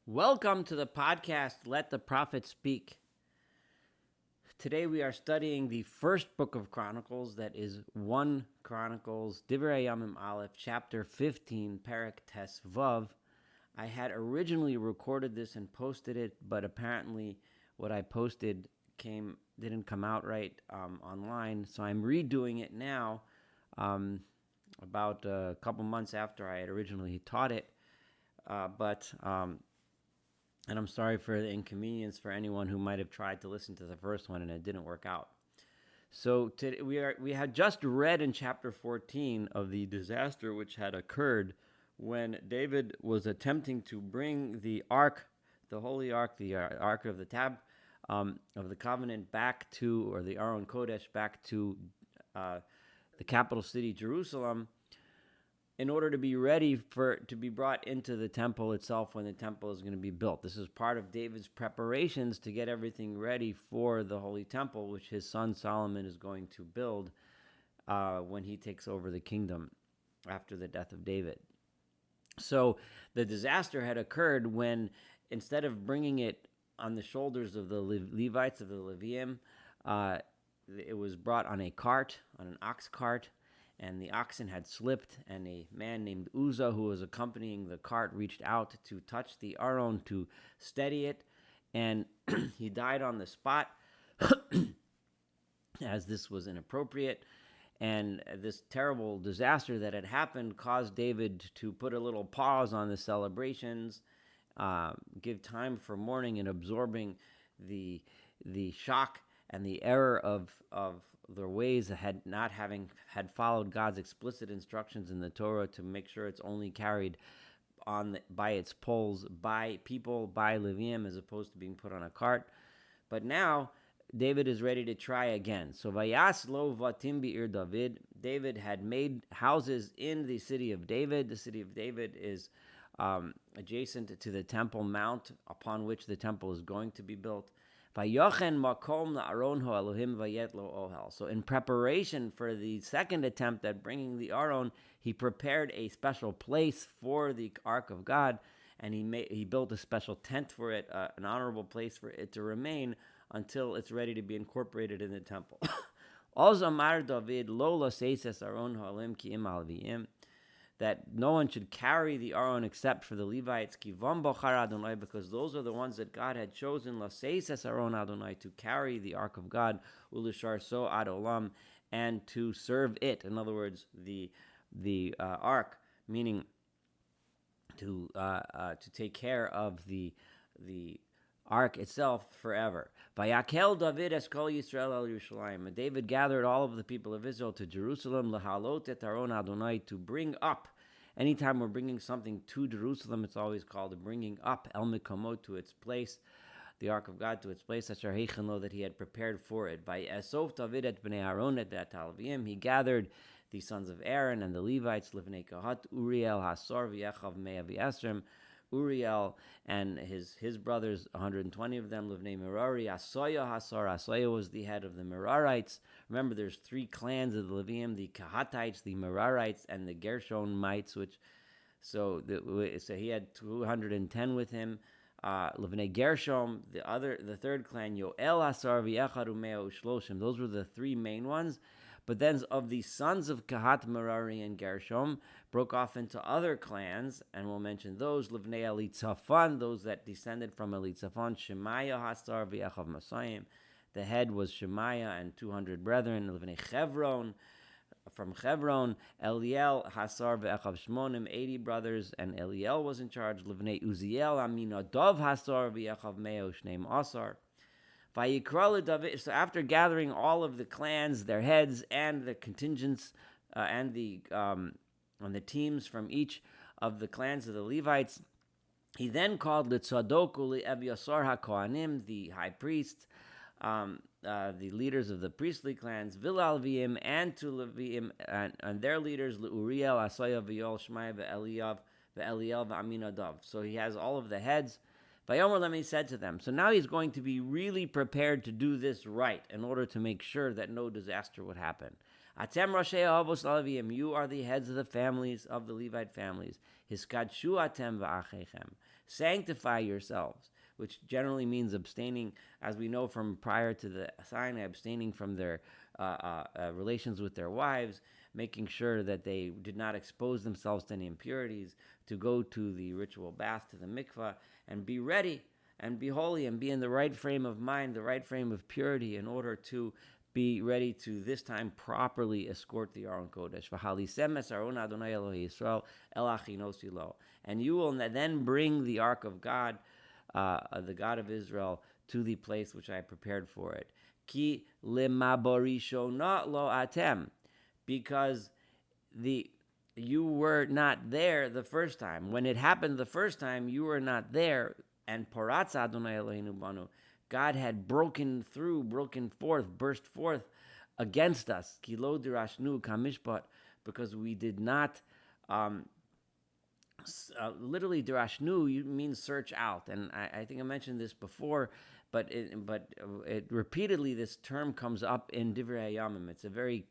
Welcome to the podcast, Let the Prophet Speak. Today we are studying the first book of Chronicles, that is 1 Chronicles, Divrei Yamim Aleph, chapter 15, Perek Tes Vav. I had originally recorded this and posted it, but apparently what I posted didn't come out right online, so I'm redoing it now about a couple months after I had originally taught it. And I'm sorry for the inconvenience for anyone who might have tried to listen to the first one and it didn't work out. So today we had just read in chapter 14 of the disaster which had occurred when David was attempting to bring the ark, the holy ark, the ark of of the covenant back to, or the Aron Kodesh back to the capital city, Jerusalem, in order to be ready to be brought into the temple itself when the temple is going to be built. This is part of David's preparations to get everything ready for the holy temple, which his son Solomon is going to build when he takes over the kingdom after the death of David. So the disaster had occurred when, instead of bringing it on the shoulders of the Levites, of the Leviim, it was brought on a cart, on an ox cart, and the oxen had slipped, and a man named Uzzah, who was accompanying the cart, reached out to touch the Aron to steady it, and he died on the spot, as this was inappropriate. And this terrible disaster that had happened caused David to put a little pause on the celebrations, give time for mourning and absorbing the shock and the error of their ways that had followed God's explicit instructions in the Torah to make sure it's only carried by its poles by people, by Leviim, as opposed to being put on a cart. But now David is ready to try again. So Vayas lo vatim be'ir David. David had made houses in the city of David. The city of David is adjacent to the Temple Mount, upon which the temple is going to be built. So in preparation for the second attempt at bringing the Aron, he prepared a special place for the Ark of God, and he built a special tent for it, an honorable place for it to remain until it's ready to be incorporated in the temple. That no one should carry the Aron except for the Levites, because those are the ones that God had chosen, to carry the Ark of God, ulisharso ad olam, and to serve it. In other words, the Ark, meaning to take care of the Ark itself forever. Vayakel David eskol Yisrael el Yerushalayim. David gathered all of the people of Israel to Jerusalem, lahalot et Aron Adonai, to bring up. Anytime we're bringing something to Jerusalem, it's always called a bringing up, el mikamot, to its place, the Ark of God to its place, asher heichen lo, that he had prepared for it. Vayesov David et bnei Aaron et Leviim. He gathered the sons of Aaron and the Levites, livnei Kahat, Uriel, Hasor, v'yechav mea v'esrim. Uriel and his brothers, 120 of them, livnei Merari, Asoya Hasar. Asoya was the head of the Merarites. Remember, there's 3 clans of the Leviim: the Kahatites, the Merarites, and the Gershonites. So he had 210 with him. Livnei Gershom, the third clan, Yoel Hasar v'Echad u'mea u'shloshim. Those were the 3 main ones. But then of the sons of Kahat, Merari, and Gershom, broke off into other clans, and we'll mention those. Livnei Elitzaphan, those that descended from Elitzaphan, Shemaiah Hasar v'Echav Masayim. The head was Shemaiah and 200 brethren. Livnei Chevron, from Chevron, Eliel Hasar v'Echav Shmonim, 80 brothers, and Eliel was in charge. Livnei Uziel Aminadav Hasar v'Echav Meo Shneim Asar. So after gathering all of the clans, their heads, and the contingents, and the teams from each of the clans of the Levites, he then called Litzadok u'Ebyasar HaKohanim, the high priests, the leaders of the priestly clans, Vilal Leviim, and to Leviim, and their leaders, Uriel, Asaya, V'Yol, Shmai, V'Eliel, V'Aminadav. So he has all of the heads. Vayomer Lemi said to them, so now he's going to be really prepared to do this right in order to make sure that no disaster would happen. Atem Rashei Avos Leviim, you are the heads of the families, of the Levite families. Hiskadshu atem va'achechem. Sanctify yourselves, which generally means abstaining, as we know from prior to the Sinai, abstaining from their relations with their wives, making sure that they did not expose themselves to any impurities, to go to the ritual bath, to the mikvah, and be ready and be holy and be in the right frame of mind, the right frame of purity, in order to be ready to this time properly escort the Aron Kodesh. And you will then bring the Ark of God, the God of Israel, to the place which I prepared for it. Ki limaborishona lo atem, because you were not there the first time. When it happened the first time, you were not there. And Paratza Adonai Eloheinu banu, God had burst forth against us. Kilo dirashnu kamishpat, because we did not. Literally, dirashnu means search out, and I think I mentioned this before, but it repeatedly, this term comes up in Divrei Hayamim. It's a very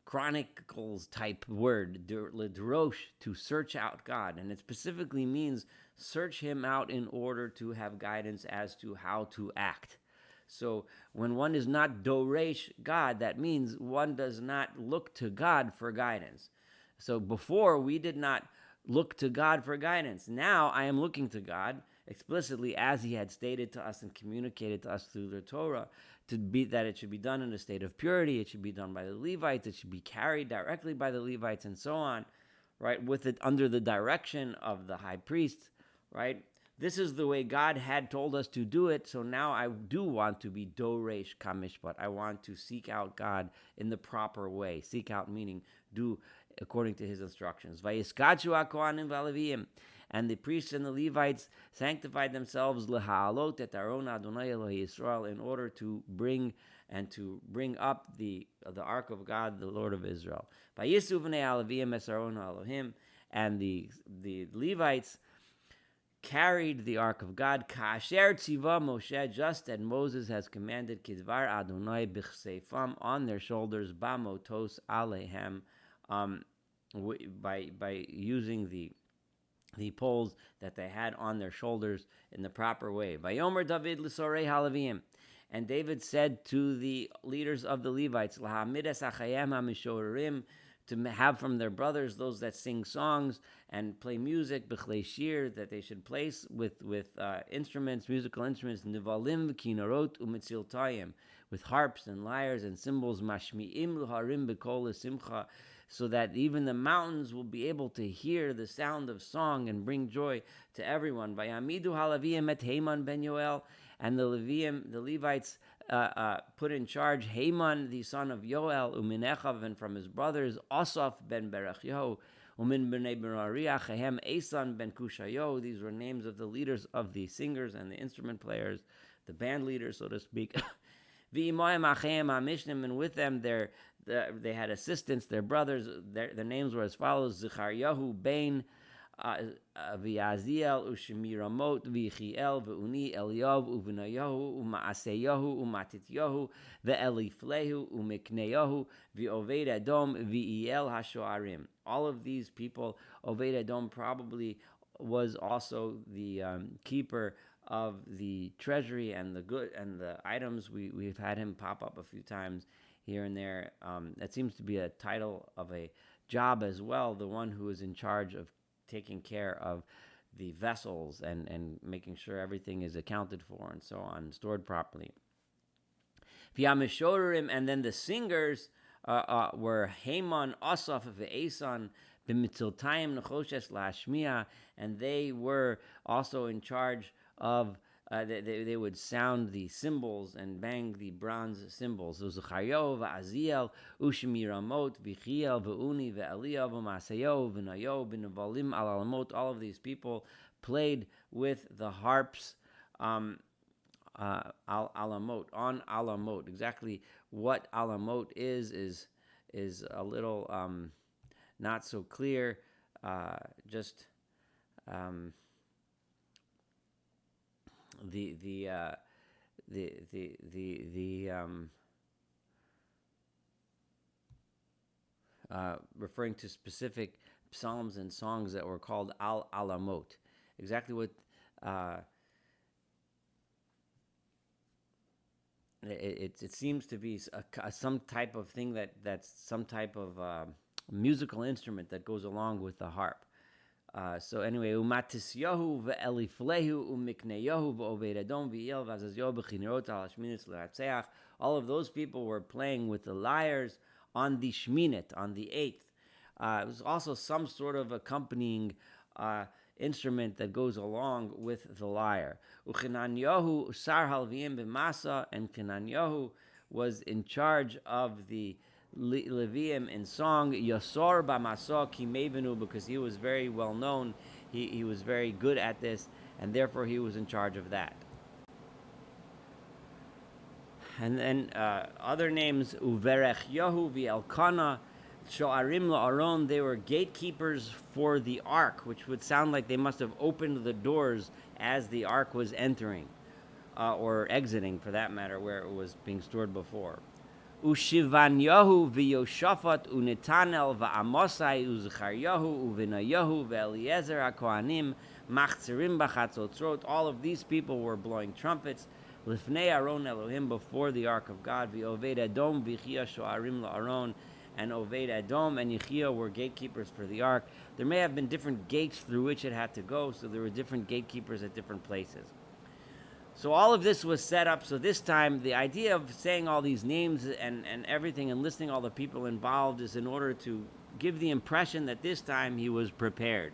Chronicles type word, ledrosh, to search out God, and it specifically means search Him out in order to have guidance as to how to act. So when one is not doresh God, that means one does not look to God for guidance. So before, we did not look to God for guidance. Now I am looking to God explicitly, as He had stated to us and communicated to us through the Torah, that it should be done in a state of purity, it should be done by the Levites, it should be carried directly by the Levites, and so on, right, with it under the direction of the high priest, right? This is the way God had told us to do it, so now I do want to be doresh kamishpat. I want to seek out God in the proper way. Seek out meaning do according to His instructions. Vayiskachu hakohanim v'alevim. And the priests and the Levites sanctified themselves leha'alot et aron Adonai Elohei Yisrael, in order to bring up the Ark of God, the Lord of Israel. Vayisu v'nei Alevim es aron Elohim, and the Levites carried the Ark of God, ka'asher tziva Moshe, just as Moses has commanded, kidvar Adonai b'chseifam, on their shoulders, ba'motos alehem, by using the poles that they had on their shoulders in the proper way. Vayomer David l'sorei halavim, and David said to the leaders of the Levites, lahamides achayem hamishorim, to have from their brothers those that sing songs and play music, b'chlei shir, that they should place with instruments, musical instruments, nivalim, kinarot, umitziltayim, with harps and lyres and cymbals, mashmi'im l'harim b'kol simcha, so that even the mountains will be able to hear the sound of song and bring joy to everyone. Vayamidu halavim et Haman ben Yoel, and the Levites put in charge Haman, the son of Yoel, uminechav, and from his brothers Asaph ben Berachyo, umin bnei Merari Chahem Esan ben Kushayo. These were names of the leaders of the singers and the instrument players, the band leaders, so to speak. And with them they had assistants, their brothers. Their names were as follows: Zicharyahu ben V'Yaziel u'Shemiramot v'Yichiel v'Uni Eliyav u'Vinayahu u'Maaseyahu u'Matityahu v'Eliflehu u'Mikneyahu v'Oved Edom v'iel HaShoarim. All of these people, Oved Edom probably was also the keeper of the treasury and the good and the items. We've had him pop up a few times here and there. That seems to be a title of a job as well, the one who is in charge of taking care of the vessels and making sure everything is accounted for and so on, stored properly. And then the singers were Haman, Asaph, Ve'esan, B'mitziltayim Nechoshes Lashmiya, and they were also in charge of they would sound the cymbals and bang the bronze cymbals. So Zechario, Va'aziel, Ushemiramot, V'chiel, V'uni, V'Eliyav, V'Masayo, V'nayo, B'Nevalim, Alalamot. All of these people played with the harps, alamot, on alamot. Exactly what alamot is a little not so clear. Referring to specific psalms and songs that were called al alamot. Exactly what it seems to be some type of thing that's some type of musical instrument that goes along with the harp. So anyway, umatisyahu ve'eliflehu umikneyahu ve'oved Edom ve'il v'azazyo b'chinerot al hashminis l'ratzeach. All of those people were playing with the lyres on the shminit, on the 8th. It was also some sort of accompanying instrument that goes along with the lyre. Uchenanyahu sar halviim b'masa, and Kenanyahu was in charge of the Levium in song. Yosor b'masa kimevenu, because he was very well known. He was very good at this, and therefore he was in charge of that. And then other names, Uverech Yahu v'Elkana, Shoarim la'aron, they were gatekeepers for the ark, which would sound like they must have opened the doors as the ark was entering, or exiting for that matter, where it was being stored before. Ushivanyahu v'Yoshaphat uNetanel v'Amosai uZecharyahu uVinayahu v'Eliezer HaKohanim machzirim b'chatzotzrot. All of these people were blowing trumpets. Lifnei Aron Elohim, before the ark of God. V'Oved Edom v'Chia shoarim la'aron. And Oved Edom and Yechia were gatekeepers for the ark. There may have been different gates through which it had to go, so there were different gatekeepers at different places. So all of this was set up. So this time, the idea of saying all these names and everything and listing all the people involved is in order to give the impression that this time he was prepared.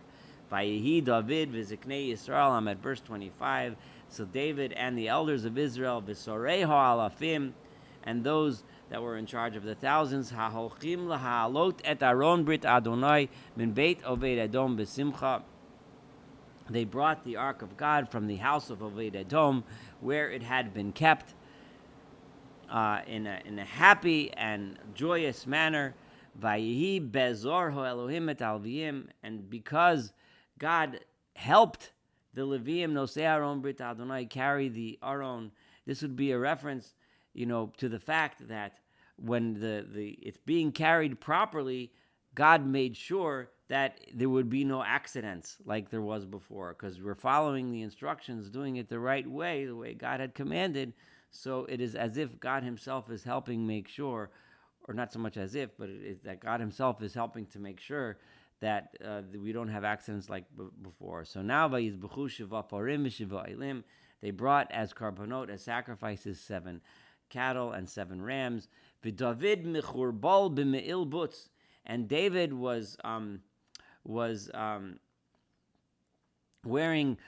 Vayehi David v'ziknei Yisrael, I'm at verse 25. So David and the elders of Israel, v'sorei ha'alafim, and those that were in charge of the thousands, ha'holchim laha'alot et Aron Brit Adonai min Beit Oved Edom b'simcha. They brought the ark of God from the house of Oved Edom, where it had been kept, in a happy and joyous manner. Vayehi bezor ho Elohim et alviim, and because God helped the Leviim nosei Aron Brit Adonai carry the Aron, this would be a reference, to the fact that when it's being carried properly, God made sure that there would be no accidents like there was before, because we're following the instructions, doing it the right way, the way God had commanded. So it is as if God himself is helping make sure, or not so much as if, but it is that God himself is helping to make sure that we don't have accidents like before. So now, they brought as karbanot, as sacrifices, 7 cattle and 7 rams. V'David mechurbal b'me'il butz, and David was wearing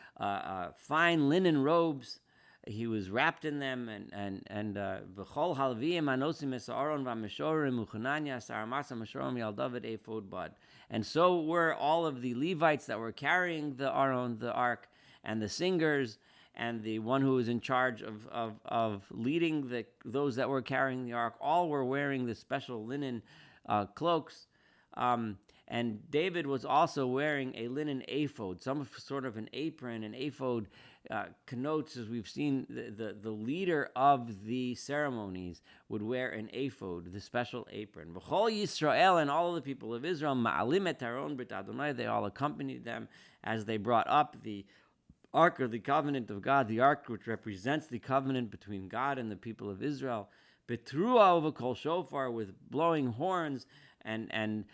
fine linen robes. He was wrapped in them, and v'chol halviim anosim es Aaron v'amishorim uchananya saramasa mashorim yal David ephod bad. And so were all of the Levites that were carrying the Aaron, the ark, and the singers, and the one who was in charge of leading those that were carrying the ark. All were wearing the special linen cloaks. And David was also wearing a linen ephod, some sort of an apron. An ephod connotes, as we've seen, the leader of the ceremonies would wear an ephod, the special apron. V'chol Yisrael, and all of the people of Israel, ma'alim et Aron Brit Adonai, they all accompanied them as they brought up the Ark of the Covenant of God, the Ark which represents the covenant between God and the people of Israel. Betrua over kol shofar, with blowing horns and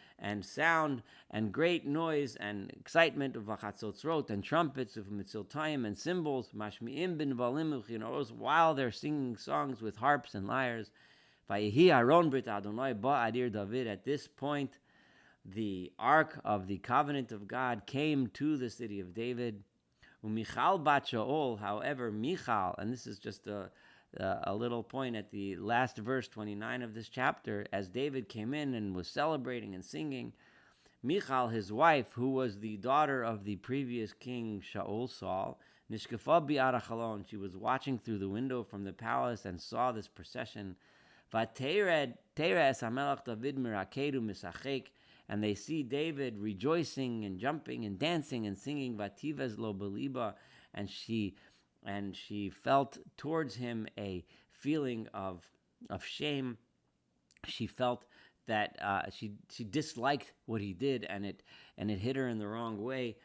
sound and great noise and excitement of v'chatzotzrot and trumpets of mitziltayim and cymbals, mashmi'im bin valim u'chinoros, while they're singing songs with harps and lyres. Vayehi Aron Brit Adonai ba'adir David. At this point, the Ark of the Covenant of God came to the city of David. U'michal bat Shaol, however, Michal, and this is just a little point at the last verse 29 of this chapter, as David came in and was celebrating and singing, Michal, his wife, who was the daughter of the previous king Shaul, Saul, nishkafa bi'ara chalon, she was watching through the window from the palace and saw this procession. V'tered es hamelach David mirakedu misachek, and they see David rejoicing and jumping and dancing and singing Vativez lo beliba, and she felt towards him a feeling of shame. She felt that she disliked what he did, and it hit her in the wrong way.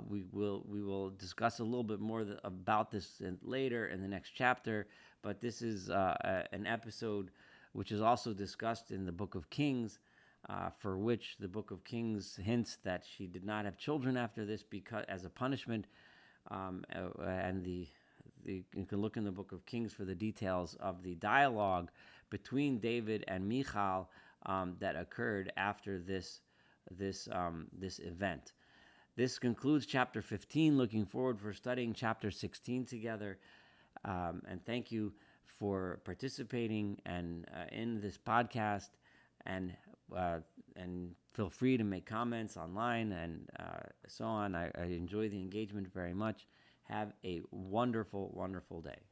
We will discuss a little bit more about this later in the next chapter. But this is an episode which is also discussed in the Book of Kings, for which the Book of Kings hints that she did not have children after this because as a punishment. And you can look in the Book of Kings for the details of the dialogue between David and Michal that occurred after this event. This concludes chapter 15. Looking forward for studying chapter 16 together. And thank you for participating and in this podcast. And feel free to make comments online and so on. I enjoy the engagement very much. Have a wonderful, wonderful day.